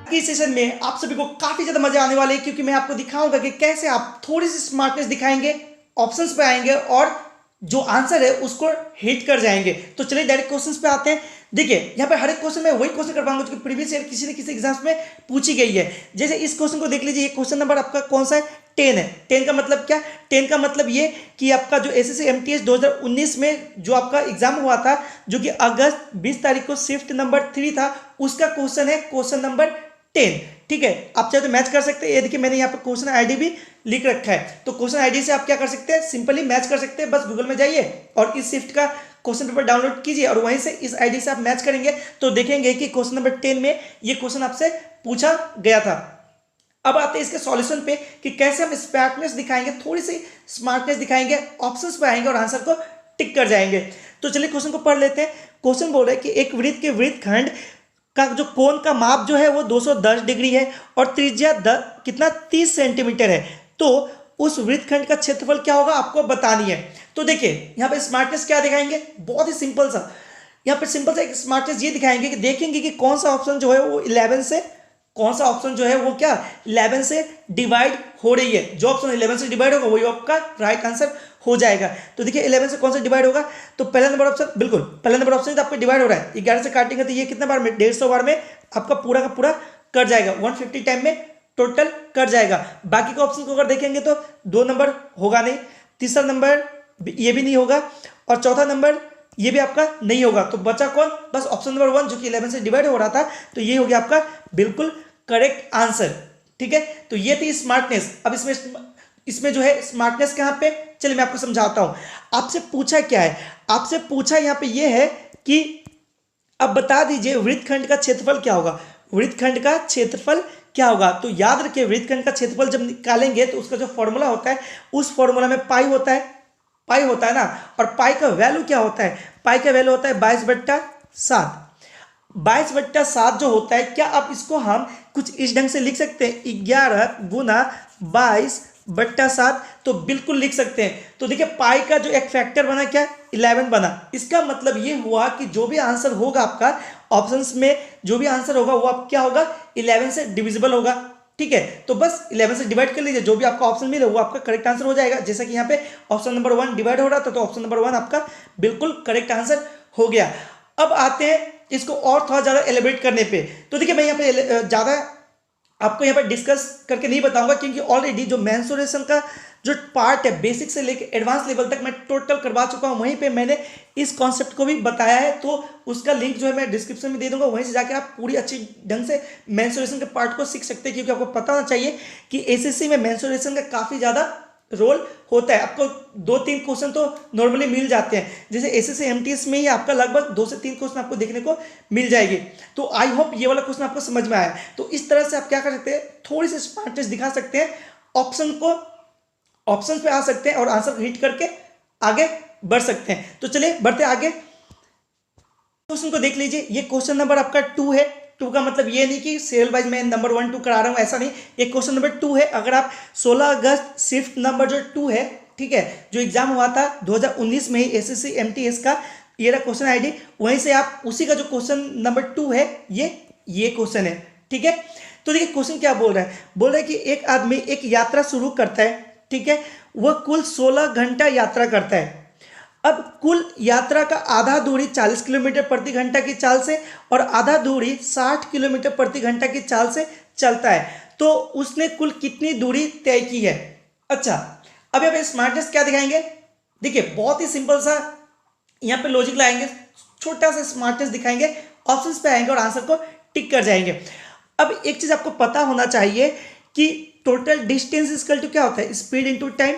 कि इस सेशन में आप सभी को काफी ज्यादा मजा आने वाले हैं, क्योंकि मैं आपको दिखाऊंगा कि कैसे आप थोड़ी सी स्मार्टनेस दिखाएंगे, ऑप्शंस पे आएंगे और जो आंसर है उसको हिट कर जाएंगे। तो चलिए डायरेक्ट क्वेश्चंस पे आते हैं। देखिए यहाँ पे हर एक क्वेश्चन में वही क्वेश्चन कर पाऊंगा जो प्रीवियस ईयर किसी न किसी एग्जाम्स में पूछी गई है। जैसे इस क्वेश्चन को देख लीजिए, ये क्वेश्चन नंबर आपका कौन सा है, 10 है। 10 का मतलब क्या, 10 का मतलब ये कि आपका जो एसएससी एमटीएस 2019 में जो आपका एग्जाम हुआ था, जो कि अगस्त 20 तारीख को शिफ्ट नंबर 3 था, उसका क्वेश्चन है क्वेश्चन नंबर 10। ठीक है, आप चाहे तो मैच कर सकते हैं। ये देखिए मैंने यहाँ पर क्वेश्चन आईडी भी लिख रखा है, तो क्वेश्चन आईडी से आप क्या कर सकते हैं, सिंपली मैच कर सकते हैं। बस गूगल में जाइए और इस शिफ्ट का क्वेश्चन पेपर डाउनलोड कीजिए और वहीं से इस आईडी से आप मैच करेंगे तो देखेंगे कि क्वेश्चन नंबर 10 में ये क्वेश्चन आपसे पूछा गया था। अब आते हैं इसके सॉल्यूशन पे कि कैसे हम स्मार्टनेस दिखाएंगे, थोड़ी सी स्मार्टनेस दिखाएंगे, ऑप्शंस पे आएंगे और आंसर को टिक कर जाएंगे। तो चलिए क्वेश्चन को पढ़ लेते हैं। क्वेश्चन बोल रहा है कि एक वृत्त के वृत्तखंड का जो कोण का माप जो है वो 210 डिग्री है और त्रिज्या कितना 30 सेंटीमीटर है। तो उस वृत्तखंड का क्षेत्रफल क्या होगा आपको बतानी है। तो देखिए यहाँ पे स्मार्टनेस क्या दिखाएंगे, बहुत ही सिंपल सा। यहाँ पे सिंपल सा एक स्मार्टनेस ये दिखाएंगे कि देखेंगे कि कौन सा ऑप्शन जो है वो 11 से, कौन सा ऑप्शन जो है वो क्या 11 से डिवाइड हो रही है। जो ऑप्शन 11 से डिवाइड होगा वही आपका राइट आंसर हो जाएगा। तो देखिए 11 से कौन सा डिवाइड होगा, तो पहला नंबर ऑप्शन, बिल्कुल पहला नंबर ऑप्शन तो आपका डिवाइड हो रहा है। 11 से काटेंगे तो ये कितने बार में, 150 बार में आपका पूरा का पूरा कट जाएगा, 150 टाइम में टोटल कट जाएगा। बाकी के ऑप्शन को अगर देखेंगे तो 2 नंबर होगा नहीं, तीसरा नंबर ये भी नहीं होगा और चौथा नंबर ये भी आपका नहीं होगा। तो बचा कौन, बस ऑप्शन नंबर 1 जो कि 11 से डिवाइड हो रहा था। तो ये हो गया आपका बिल्कुल करेक्ट आंसर। ठीक है, तो ये थी स्मार्टनेस। अब इसमें जो है स्मार्टनेस कहाँ पे, चलिए मैं आपको समझाता हूं। आपसे पूछा क्या है, आपसे पूछा यहाँ पे ये है कि अब बता दीजिए वृत्तखंड का क्षेत्रफल क्या होगा। वृत्तखंड का क्षेत्रफल क्या होगा, तो याद रखिए वृत्तखंड का क्षेत्रफल जब निकालेंगे तो उसका जो फॉर्मूला होता है उस फॉर्मूला में पाई होता है, पाई होता है ना। और पाई का वैल्यू क्या होता है, पाई का वैल्यू होता है 22/7। 22/7 जो होता है, क्या आप इसको हम कुछ इस ढंग से लिख सकते हैं, 11 गुना 22/7, तो बिल्कुल लिख सकते हैं। तो देखिए पाई का जो एक फैक्टर बना क्या, 11 बना। इसका मतलब ये हुआ कि जो भी आंसर होगा आपका ऑप्शंस में, जो भी आंसर होगा वो आप क्या होगा 11 से डिविजिबल होगा। ठीक है, तो बस 11 से डिवाइड कर लीजिए, जो भी आपका ऑप्शन मिले वो आपका करेक्ट आंसर हो जाएगा। जैसा कि यहाँ पे ऑप्शन नंबर 1 डिवाइड हो रहा था तो ऑप्शन नंबर 1 आपका बिल्कुल करेक्ट आंसर हो गया। अब आते हैं इसको और थोड़ा ज्यादा एलिब्रेट करने पे। तो देखिए मैं यहाँ पे ज्यादा आपको यहाँ पर डिस्कस करके नहीं बताऊंगा, क्योंकि ऑलरेडी जो मेंसुरेशन का जो पार्ट है बेसिक से लेकर एडवांस लेवल तक मैं टोटल करवा चुका हूँ। वहीं पे मैंने इस कॉन्सेप्ट को भी बताया है, तो उसका लिंक जो है मैं डिस्क्रिप्शन में दे दूंगा, वहीं से जाके आप पूरी अच्छी ढंग से मेंसुरेशन के पार्ट को सीख सकते हैं। क्योंकि आपको पता होना चाहिए कि एसएससी में मेंसुरेशन का काफ़ी ज़्यादा रोल होता है। आपको 2-3 क्वेश्चन तो नॉर्मली मिल जाते हैं, जैसे एसएससी एमटीएस में ही आपका लगभग 2 से 3 क्वेश्चन आपको देखने को मिल जाएगी। तो आई होप ये वाला क्वेश्चन आपको समझ में आया। तो इस तरह से आप क्या कर सकते हैं, थोड़ी सी स्मार्टनेस दिखा सकते हैं, ऑप्शन पे आ सकते हैं और आंसर हिट करके आगे बढ़ सकते हैं। तो चलिए बढ़ते आगे, क्वेश्चन को देख लीजिए। ये क्वेश्चन नंबर आपका 2 है। 2 का मतलब ये नहीं कि सीरियल वाइज मैं नंबर 1 2 करा रहा हूँ, ऐसा नहीं। ये क्वेश्चन नंबर 2 है। अगर आप 16 अगस्त शिफ्ट नंबर जो 2 है, ठीक है, जो एग्जाम हुआ था 2019 में ही एसएससी एमटीएस का, ये रहा क्वेश्चन आईडी, वहीं से आप उसी का जो क्वेश्चन नंबर 2 है ये क्वेश्चन है। ठीक है, तो देखिए क्वेश्चन क्या बोल रहा है, बोल रहा है कि एक आदमी एक यात्रा शुरू करता है, ठीक है, वह कुल 16 घंटा यात्रा करता है। अब कुल यात्रा का आधा दूरी 40 किलोमीटर प्रति घंटा की चाल से और आधा दूरी 60 किलोमीटर प्रति घंटा की चाल से चलता है। तो उसने कुल कितनी दूरी तय की है। अच्छा, अब यहाँ पे स्मार्टनेस क्या दिखाएंगे, देखिए बहुत ही सिंपल सा यहाँ पे लॉजिक लाएंगे, छोटा सा स्मार्टनेस दिखाएंगे, ऑप्शंस पे आएंगे और आंसर को टिक कर जाएंगे। अब एक चीज आपको पता होना चाहिए कि टोटल डिस्टेंस इक्वल टू क्या होता है, speed into time.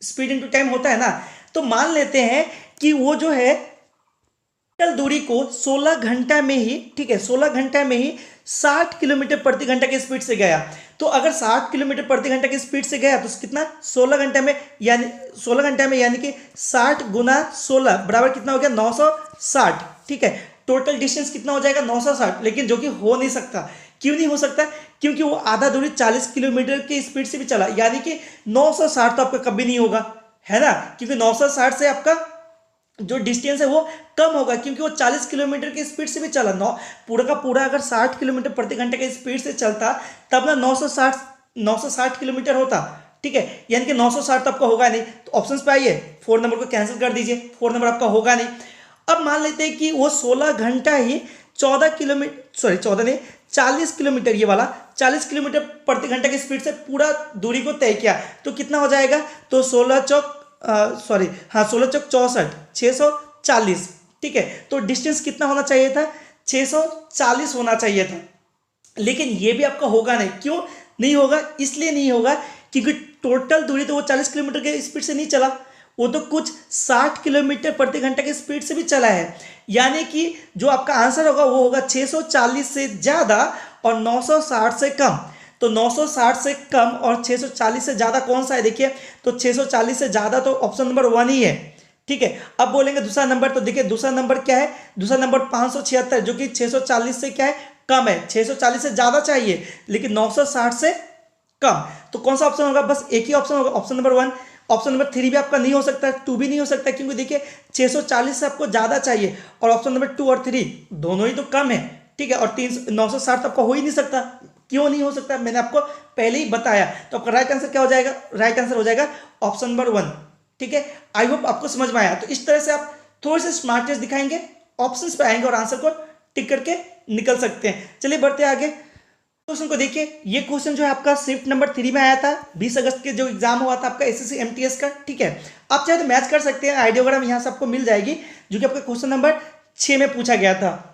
Speed into time होता है ना। तो मान लेते हैं कि वो जो है टोटल दूरी को 16 घंटा में ही, ठीक है, 16 घंटा में ही 60 किलोमीटर प्रति घंटा की स्पीड से गया। तो अगर 60 किलोमीटर प्रति घंटा की स्पीड से गया तो कितना 16 घंटे में, यानी 16 घंटे में यानी कि 60 गुना 16 बराबर कितना हो गया 960। ठीक है, टोटल डिस्टेंस कितना हो जाएगा 960, लेकिन जो कि हो नहीं सकता। क्यों नहीं हो सकता, क्योंकि वो आधा दूरी 40 किलोमीटर की स्पीड से भी चला, यानी कि 960 तो आपका कभी नहीं होगा, है ना, क्योंकि 960 से आपका जो डिस्टेंस है वो कम होगा, क्योंकि वो 40 किलोमीटर की स्पीड से भी चला, नौ पूरा का पूरा अगर 60 किलोमीटर प्रति घंटे की स्पीड से चलता तब ना 960 किलोमीटर होता। ठीक है, यानी कि 960 तो आपका होगा नहीं, तो ऑप्शंस पे आइए, 4 नंबर को कैंसिल कर दीजिए, 4 नंबर आपका होगा नहीं। अब मान लेते हैं कि वो 16 घंटा ही 14 किलोमीटर, सॉरी 14 नहीं 40 किलोमीटर, ये वाला 40 किलोमीटर प्रति घंटे की स्पीड से पूरा दूरी को तय किया, तो कितना हो जाएगा, तो 16 चौक सॉरी हाँ 16 चौक 64, 640। ठीक है, तो डिस्टेंस कितना होना चाहिए था, 640 होना चाहिए था। लेकिन ये भी आपका होगा नहीं, क्यों नहीं होगा, इसलिए नहीं होगा क्योंकि टोटल दूरी तो वो 40 किलोमीटर के स्पीड से नहीं चला, वो तो कुछ 60 किलोमीटर प्रति घंटे की स्पीड से भी चला है। यानी कि जो आपका आंसर होगा वो होगा 640 से ज़्यादा और 960 से कम। तो 960 से कम और 640 से ज़्यादा कौन सा है, देखिए तो 640 से ज़्यादा तो ऑप्शन नंबर 1 ही है। ठीक है, अब बोलेंगे दूसरा नंबर, तो देखिए दूसरा नंबर क्या है, दूसरा नंबर 576 जो कि 640 से क्या है, कम है, 640 से ज़्यादा चाहिए लेकिन 960 से कम। तो कौन सा ऑप्शन होगा, बस एक ही ऑप्शन होगा, ऑप्शन नंबर 1। ऑप्शन नंबर 3 भी आपका नहीं हो सकता, 2 भी नहीं हो सकता, क्योंकि देखिए 640 से आपको ज़्यादा चाहिए और ऑप्शन नंबर 2 और 3 दोनों ही तो कम है। ठीक है, और 960 तो आपका हो ही नहीं सकता, क्यों नहीं हो सकता, मैंने आपको पहले ही बताया। तो आपका राइट आंसर क्या हो जाएगा, राइट आंसर हो जाएगा ऑप्शन नंबर 1। ठीक है, आई होप आपको समझ में आया। तो इस तरह से आप थोड़े से स्मार्टनेस दिखाएंगे, ऑप्शंस पे आएंगे और आंसर को टिक करके निकल सकते हैं। चलिए बढ़ते आगे, क्वेश्चन को देखिए। ये क्वेश्चन जो है आपका शिफ्ट नंबर 3 में आया था, 20 अगस्त के जो एग्जाम हुआ था आपका एसएससी एमटीएस का। ठीक है, आप चाहे तो मैच कर सकते हैं, आइडियोग्राम यहाँ से आपको मिल जाएगी, जो कि आपका क्वेश्चन नंबर 6 में पूछा गया था।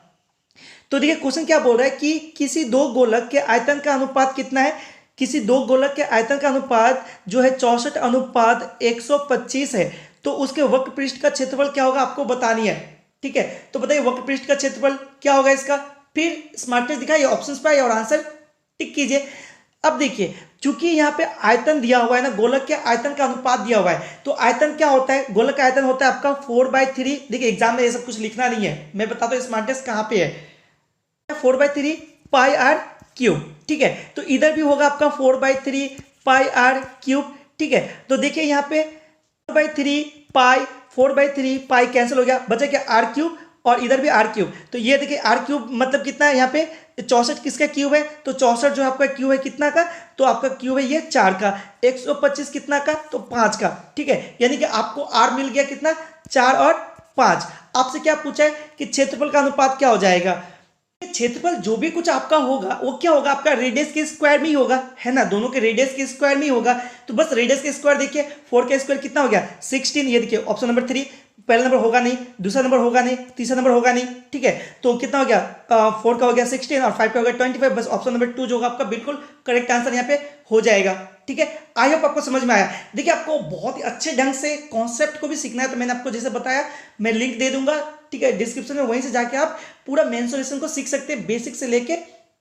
तो देखिए क्वेश्चन क्या बोल रहा है कि किसी दो गोलक के आयतन का अनुपात कितना है, किसी दो गोलक के आयतन का अनुपात जो है 64:125 है, तो उसके वक्र पृष्ठ का क्षेत्रफल क्या होगा आपको बतानी है। ठीक है, तो बताइए वक्र पृष्ठ का क्षेत्रफल क्या होगा इसका, फिर स्मार्टनेस दिखाइए, ऑप्शंस पे आइए और आंसर टिक कीजिए। अब देखिए चूंकि यहाँ पे आयतन दिया हुआ है ना, गोलक के आयतन का अनुपात दिया हुआ है, तो आयतन क्या होता है, गोलक का आयतन होता है आपका 4/3। देखिए एग्जाम में ये सब कुछ लिखना नहीं है, मैं बताता हूँ स्मार्टनेस कहाँ पे है, 4/3 पाई आर क्यूब। ठीक है, तो इधर भी होगा आपका 4/3 पाई आर क्यूब। ठीक है, तो देखिए यहाँ पे 4/3 पाई कैंसिल हो गया, बचा क्या आर क्यूब, और इधर भी आर क्यूब। तो ये देखिए आर क्यूब मतलब कितना है, यहाँ पे 64 किसका क्यूब है, तो 64 जो आपका क्यूब है कितना का, तो आपका क्यूब है ये 4 का, 125 कितना का, तो 5 का। ठीक है, यानी कि आपको आर मिल गया कितना, 4 और 5। आपसे क्या पूछा है कि क्षेत्रफल का अनुपात क्या हो जाएगा, क्षेत्रफल जो भी कुछ आपका होगा वो क्या होगा, आपका रेडियस के स्क्वायर में ही होगा, है ना, दोनों के रेडियस के स्क्वायर में ही होगा। तो बस रेडियस के स्क्वायर देखिए, 4 का स्क्वायर कितना हो गया 16, ये देखिए ऑप्शन नंबर 3, पहला नंबर होगा नहीं, दूसरा नंबर होगा नहीं, तीसरा नंबर होगा नहीं। ठीक है, तो कितना हो गया 4 का हो गया 16 और 5 का हो गया 25, बस ऑप्शन नंबर 2 जो होगा आपका बिल्कुल करेक्ट आंसर यहाँ पे हो जाएगा। ठीक है, आई होप आपको समझ में आया। देखिए आपको बहुत ही अच्छे ढंग से कॉन्सेप्ट को भी सीखना है, तो मैंने आपको जैसे बताया मैं लिंक दे दूंगा, ठीक है, डिस्क्रिप्शन में, वहीं से जाके आप पूरा मेंसुरेशन को सीख सकते हैं बेसिक से लेके।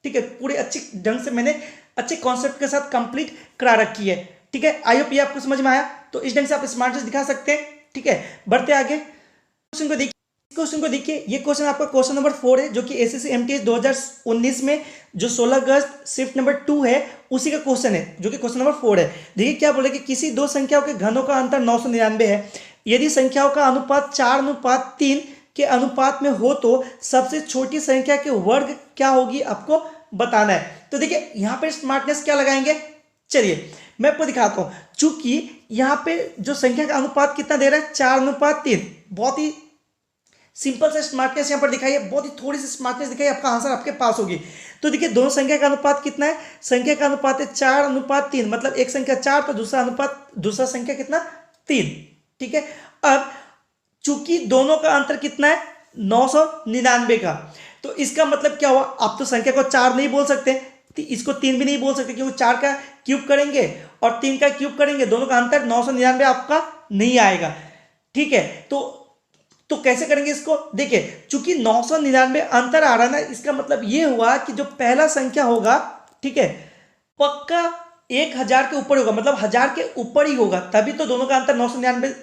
ठीक है, पूरे अच्छे ढंग से मैंने अच्छे कॉन्सेप्ट के साथ कंप्लीट करा रखी है। ठीक है, आई होप ये आपको समझ में आया, तो इस ढंग से आप स्मार्टनेस दिखा सकते हैं। ठीक है, बढ़ते आगे, क्वेश्चन को देखिए, क्वेश्चन को देखिए, ये क्वेश्चन आपका क्वेश्चन नंबर 4 है, जो कि एसएससी एमटीएस 2019 में जो 16 अगस्त शिफ्ट नंबर 2 है उसी का क्वेश्चन है, जो कि क्वेश्चन नंबर 4 है। देखिए क्या बोले कि किसी दो संख्याओं के घनों का अंतर 999 है, यदि संख्याओं का अनुपात 4:3 के अनुपात में हो तो सबसे छोटी संख्या के वर्ग क्या होगी आपको बताना है। तो देखिए यहाँ पे स्मार्टनेस क्या लगाएंगे, चलिए मैं आपको दिखाता हूं। चूंकि यहाँ पे जो संख्या का अनुपात कितना दे रहा है 4:3, बहुत ही सिंपल से स्मार्टनेस यहाँ पर दिखाइए, बहुत ही थोड़ी सी स्मार्टनेस दिखाइए, आपका आंसर आपके पास होगी। तो देखिए दोनों संख्या का अनुपात कितना है, संख्या का अनुपात है 4:3, मतलब एक संख्या 4 तो दूसरा संख्या कितना 3। ठीक है, अब चूंकि दोनों का अंतर कितना है 999 का, तो इसका मतलब क्या हुआ, आप तो संख्या को 4 नहीं बोल सकते, इसको 3 भी नहीं बोल सकते, क्योंकि 4 का क्यूब करेंगे और 3 का क्यूब करेंगे, दोनों का अंतर 999 आपका नहीं आएगा। ठीक है, तो कैसे करेंगे इसको, देखिए चूंकि 999 अंतर आ रहा है ना, इसका मतलब ये हुआ कि जो पहला संख्या होगा, ठीक है, पक्का 1000 के ऊपर होगा, मतलब 1000 के ऊपर ही होगा, तभी तो दोनों का अंतर 999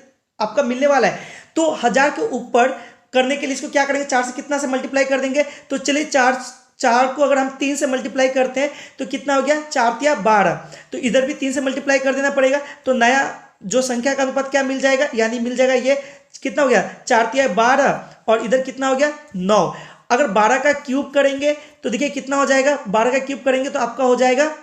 आपका मिलने वाला है। तो 1000 के ऊपर करने के लिए इसको क्या करेंगे, 4 से कितना से मल्टीप्लाई कर देंगे, तो चलिए 4 को अगर हम 3 से मल्टीप्लाई करते हैं तो कितना हो गया 4 × 12, तो इधर भी 3 से मल्टीप्लाई कर देना पड़ेगा, तो नया जो संख्या का अनुपात क्या मिल जाएगा, यानी मिल जाएगा ये कितना हो गया, 4 तिया 12 और इधर कितना हो गया 9। अगर 12 का क्यूब करेंगे तो देखिए कितना हो जाएगा, 12 का क्यूब करेंगे तो आपका हो जाएगा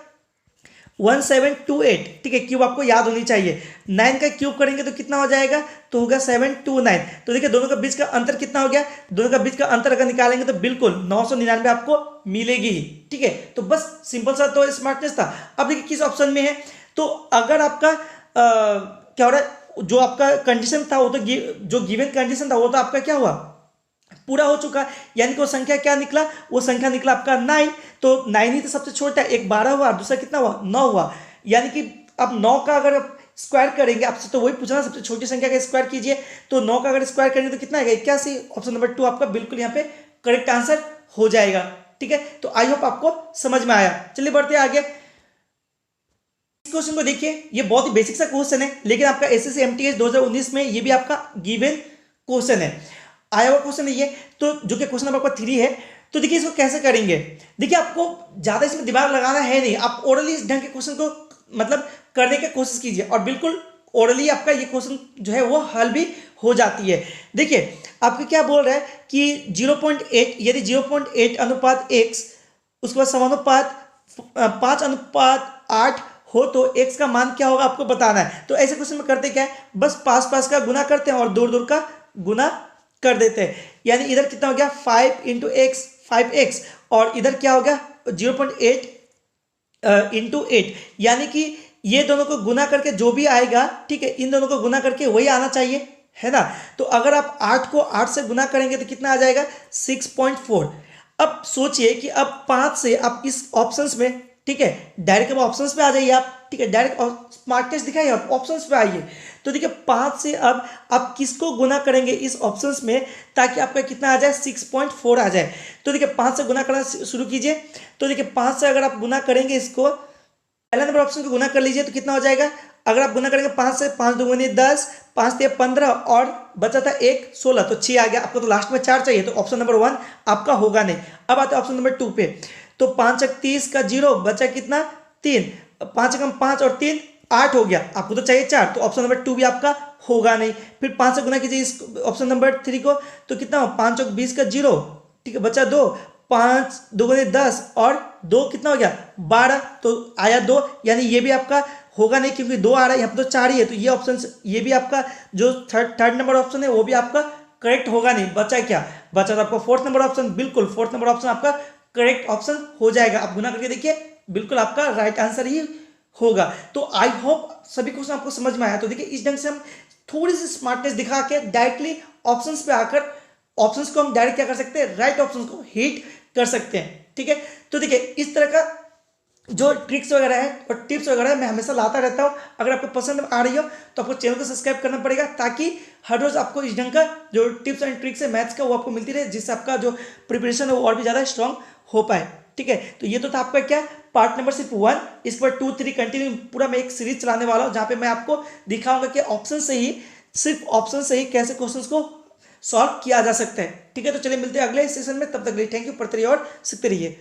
1728, ठीक है, क्यूब आपको याद होनी चाहिए। 9 का क्यूब करेंगे तो कितना हो जाएगा, तो होगा 729। तो देखिए दोनों का बीच का अंतर कितना हो गया, दोनों का बीच का अंतर अगर निकालेंगे तो बिल्कुल 999 आपको मिलेगी ही, ठीक है। तो बस सिंपल सा तो स्मार्टनेस था। अब देखिए किस ऑप्शन में है, तो अगर आपका क्या हो रहा है, जो आपका कंडीशन था वो तो जो गिवन कंडीशन था वो तो आपका क्या हुआ, पूरा हो चुका, यानी कि वो संख्या क्या निकला, वो संख्या निकला आपका 9। तो 9 ही तो सबसे छोटा है, एक 12 हुआ, दूसरा कितना हुआ 9 हुआ, यानी कि अब 9 का अगर आप स्क्वायर करेंगे, आपसे तो वही पूछना सबसे छोटी संख्या का स्क्वायर कीजिए, तो 9 का अगर स्क्वायर करेंगे तो कितना आएगा 81। ऑप्शन नंबर 2 आपका बिल्कुल यहाँ पे करेक्ट आंसर हो जाएगा, ठीक है। तो आई होप आपको समझ में आया। चलिए बढ़ते आगे। इस क्वेश्चन को देखिए, ये बहुत ही बेसिक सा क्वेश्चन है, लेकिन आपका एसएससी एमटीएस 2019 में ये भी आपका गिवन क्वेश्चन है, आया हुआ क्वेश्चन है ये, तो जो कि क्वेश्चन नंबर आपका 3 है। तो देखिए इसको कैसे करेंगे, देखिए आपको ज्यादा इसमें दिमाग लगाना है नहीं, आप ओरली इस ढंग के क्वेश्चन को मतलब करने की कोशिश कीजिए और बिल्कुल ओरली आपका ये क्वेश्चन जो है वो हल भी हो जाती है। देखिए आपको क्या बोल रहा है कि 0.8, यदि 0.8 अनुपात x, उसके बाद समानुपात 5:8 हो तो x का मान क्या होगा आपको बताना है। तो ऐसे क्वेश्चन में करते क्या है, बस पास पास का गुना करते हैं और दूर दूर का गुना कर देते हैं, यानी इधर कितना हो गया 5 इंटू एक्स 5x, और इधर क्या हो गया 0.8 इंटू 8, यानी कि ये दोनों को गुना करके जो भी आएगा, ठीक है, इन दोनों को गुना करके वही आना चाहिए, है ना। तो अगर आप 8 को 8 से गुना करेंगे तो कितना आ जाएगा 6.4। अब सोचिए कि अब 5 से आप इस ऑप्शंस में, ठीक है, डायरेक्ट अब ऑप्शंस पे आ जाइए आप, ठीक है, डायरेक्ट स्मार्टनेस दिखाइए आप ऑप्शंस पे आइए। तो देखिए 5 से अब आप किसको गुना करेंगे इस ऑप्शंस में, ताकि आपका कितना आ जाए 6.4 आ जाए। तो देखिए 5 से गुना करना शुरू कीजिए। तो देखिए 5 से अगर आप गुना करेंगे इसको, पहला नंबर ऑप्शन को गुना कर लीजिए तो कितना हो जाएगा, अगर आप गुना करेंगे 5 से, 5 दूनी 10, 5 से 15 और बचा था 1 16, तो 6 आ गया। आपको तो लास्ट में 4 चाहिए, तो ऑप्शन नंबर 1 आपका होगा नहीं। अब आते हैं ऑप्शन नंबर 2 पे, तो 5 × 30 का 0 बचा कितना 3, 5 × 5 और 3 8 हो गया, आपको तो चाहिए 4, तो ऑप्शन नंबर 2 भी आपका होगा नहीं। फिर 5 से गुना कीजिए इस ऑप्शन नंबर 3 को, तो कितना हो 5 × 20 का 0, ठीक है, बचा 2, 5 दूनी 10 और 2 कितना हो गया 12, तो आया 2, यानी ये भी आपका होगा नहीं क्योंकि 2 आ रहा है, यहाँ पर तो 4 ही है, तो ये ऑप्शन, ये भी आपका जो थर्ड नंबर ऑप्शन है वो भी आपका करेक्ट होगा नहीं। बचा क्या, बचा तो आपका फोर्थ नंबर ऑप्शन, बिल्कुल फोर्थ नंबर ऑप्शन आपका करेक्ट ऑप्शन हो जाएगा। आप गुना करके देखिए, बिल्कुल आपका राइट आंसर ही होगा। तो आई होप सभी क्वेश्चन आपको समझ में आया। तो देखिए इस ढंग से हम थोड़ी सी स्मार्टनेस दिखा के डायरेक्टली ऑप्शंस पे आकर ऑप्शंस को हम डायरेक्ट क्या कर सकते हैं, राइट ऑप्शंस को हिट कर सकते हैं, ठीक है। तो देखिए इस तरह का जो ट्रिक्स वगैरह है और टिप्स वगैरह है मैं हमेशा लाता रहता हूँ। अगर आपको पसंद आ रही हो तो आपको चैनल को सब्सक्राइब करना पड़ेगा, ताकि हर रोज आपको इस ढंग का जो टिप्स एंड ट्रिक्स है मैथ्स का वो आपको मिलती रहे, जिससे आपका जो प्रिपरेशन है वो और भी ज़्यादा स्ट्रांग हो पाए, ठीक है। तो ये तो था आपका क्या पार्ट नंबर सिर्फ 1, इस पर 2 3 कंटिन्यू पूरा मैं एक सीरीज चलाने वाला हूँ, जहाँ पे मैं आपको दिखाऊंगा कि ऑप्शन से ही, सिर्फ ऑप्शन से ही कैसे क्वेश्चंस को सॉल्व किया जा सकता है, ठीक है। तो चलिए मिलते हैं अगले सेशन में, तब तक के लिए थैंक यू, पढ़ते रहिए और सीखते रहिए।